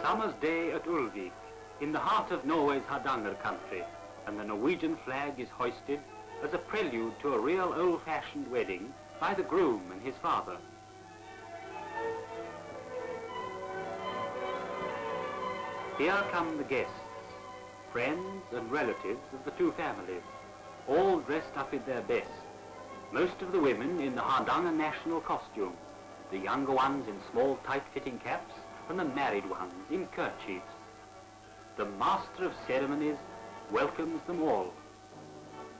summer's day at Ulvik, in the heart of Norway's Hardanger country, and the Norwegian flag is hoisted as a prelude to a real old-fashioned wedding by the groom and his father. Here come the guests, friends and relatives of the two families, all dressed up in their best. Most of the women in the Hardanger national costume, the younger ones in small tight-fitting caps, and the married ones in kerchiefs. The master of ceremonies welcomes them all.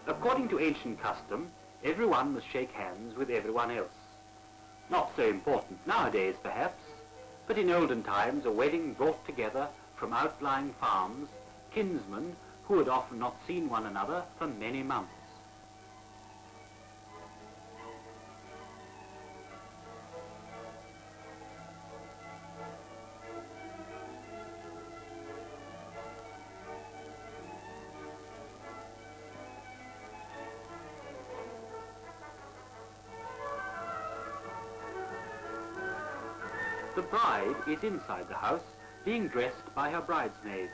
According to ancient custom, everyone must shake hands with everyone else. Not so important nowadays, perhaps, but in olden times a wedding brought together from outlying farms kinsmen who had often not seen one another for many months. The bride is inside the house, being dressed by her bridesmaids.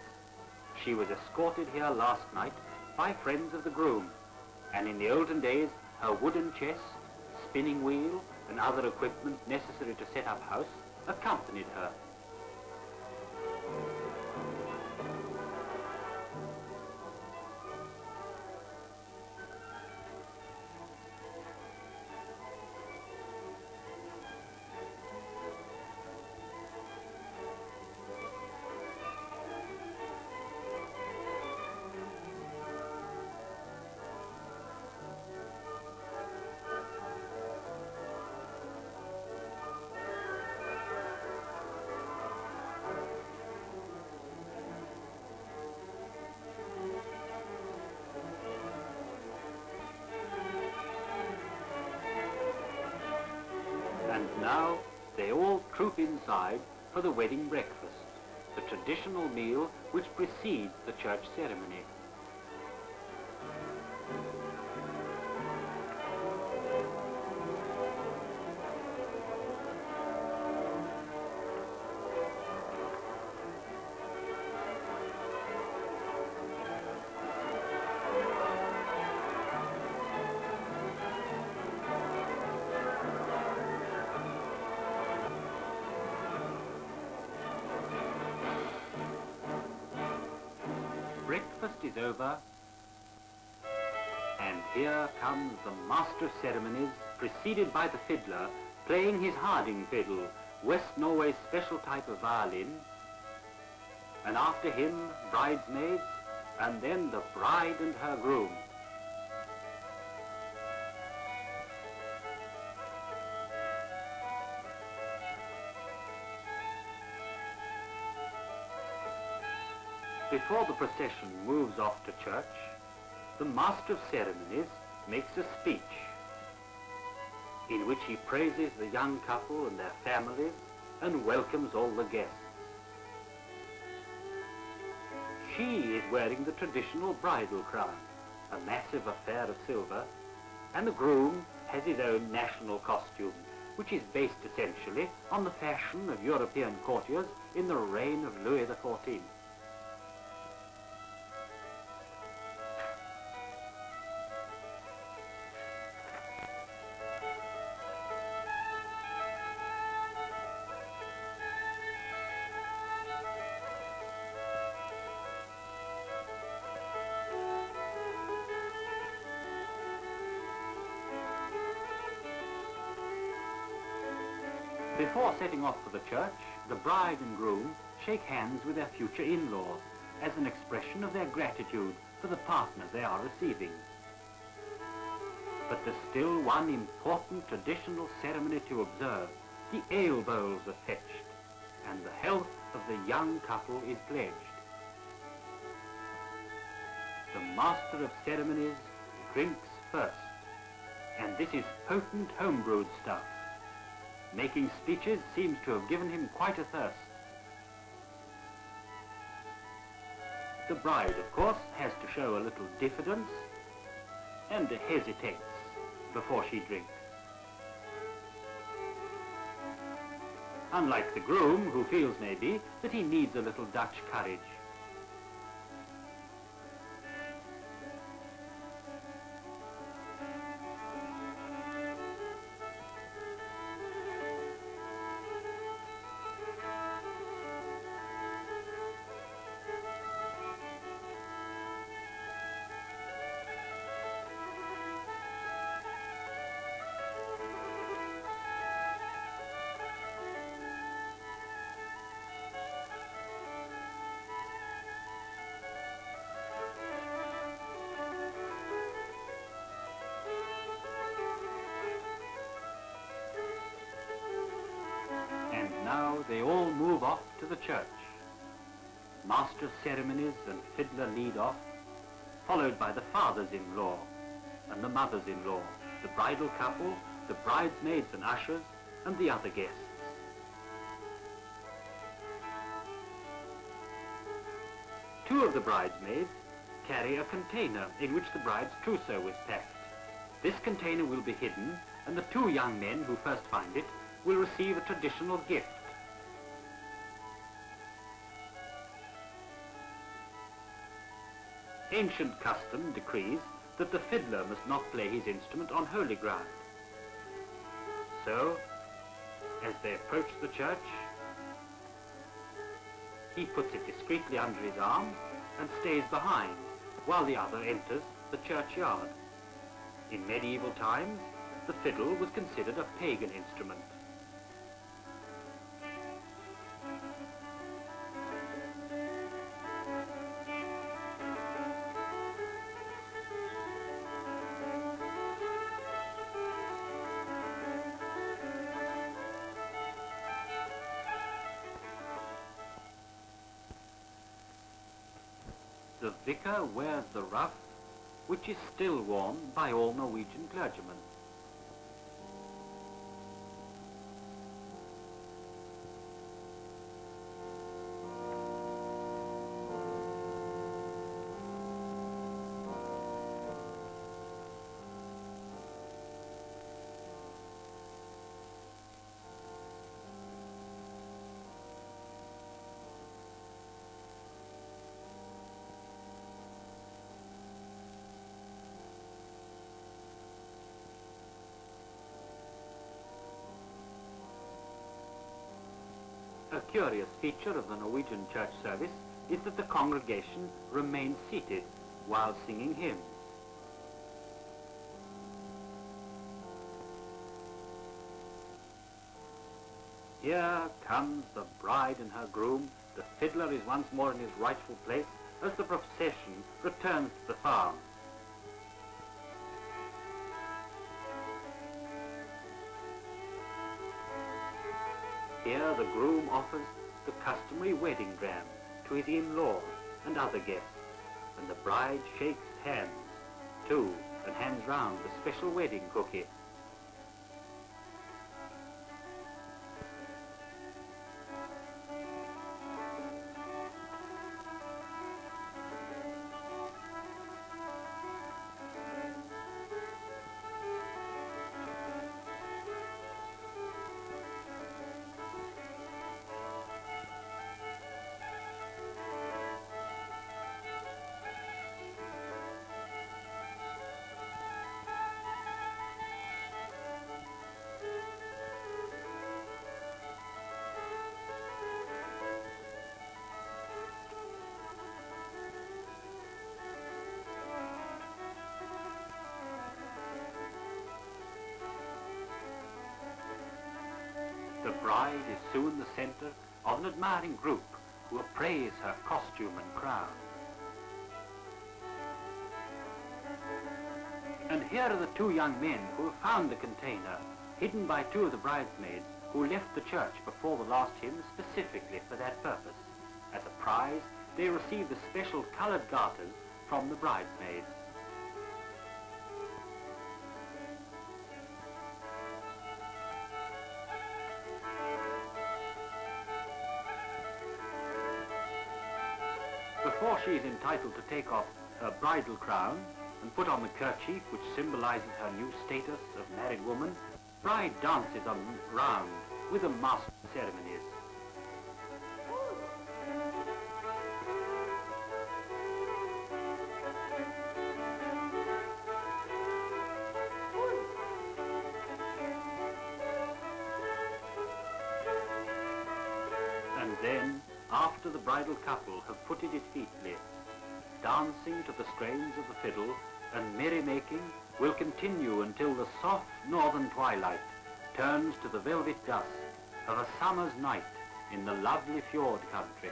She was escorted here last night by friends of the groom, and in the olden days her wooden chest, spinning wheel, and other equipment necessary to set up house accompanied her. And now they all troop inside for the wedding breakfast, the traditional meal which precedes the church ceremony. Breakfast is over, and here comes the master of ceremonies, preceded by the fiddler, playing his Hardanger fiddle, West Norway's special type of violin, and after him, bridesmaids, and then the bride and her groom. Before the procession moves off to church, the master of ceremonies makes a speech in which he praises the young couple and their families and welcomes all the guests. She is wearing the traditional bridal crown, a massive affair of silver, and the groom has his own national costume, which is based essentially on the fashion of European courtiers in the reign of Louis XIV. Before setting off for the church, the bride and groom shake hands with their future in-laws as an expression of their gratitude for the partner they are receiving. But there's still one important traditional ceremony to observe. The ale bowls are fetched, and the health of the young couple is pledged. The master of ceremonies drinks first, and this is potent homebrewed stuff. Making speeches seems to have given him quite a thirst. The bride, of course, has to show a little diffidence and hesitates before she drinks. unlike the groom, who feels maybe that he needs a little Dutch courage. And now they all move off to the church. Master of ceremonies and fiddler lead off, followed by the fathers-in-law and the mothers-in-law, the bridal couple, the bridesmaids and ushers, and the other guests. Two of the bridesmaids carry a container in which the bride's trousseau is packed. This container will be hidden, and the two young men who first find it will receive a traditional gift. Ancient custom decrees that the fiddler must not play his instrument on holy ground. So, as they approach the church, he puts it discreetly under his arm and stays behind, while the other enters the churchyard. In medieval times, the fiddle was considered a pagan instrument. The vicar wears the ruff, which is still worn by all Norwegian clergymen. A curious feature of the Norwegian church service is that the congregation remains seated while singing hymns. Here comes the bride and her groom. The fiddler is once more in his rightful place as the procession returns to the farm. Here the groom offers the customary wedding dram to his in-laws and other guests, and the bride shakes hands, too, and hands round the special wedding cookie. The bride is soon the center of an admiring group who appraise her costume and crown. And here are the two young men who have found the container, hidden by two of the bridesmaids who left the church before the last hymn specifically for that purpose. As a prize, they receive the special colored garters from the bridesmaids. Before she is entitled to take off her bridal crown and put on the kerchief which symbolizes her new status of married woman, bride dances around with a master of ceremonies. And then, after the bridal couple have put it featly, dancing to the strains of the fiddle and merrymaking will continue until the soft northern twilight turns to the velvet dusk of a summer's night in the lovely fjord country.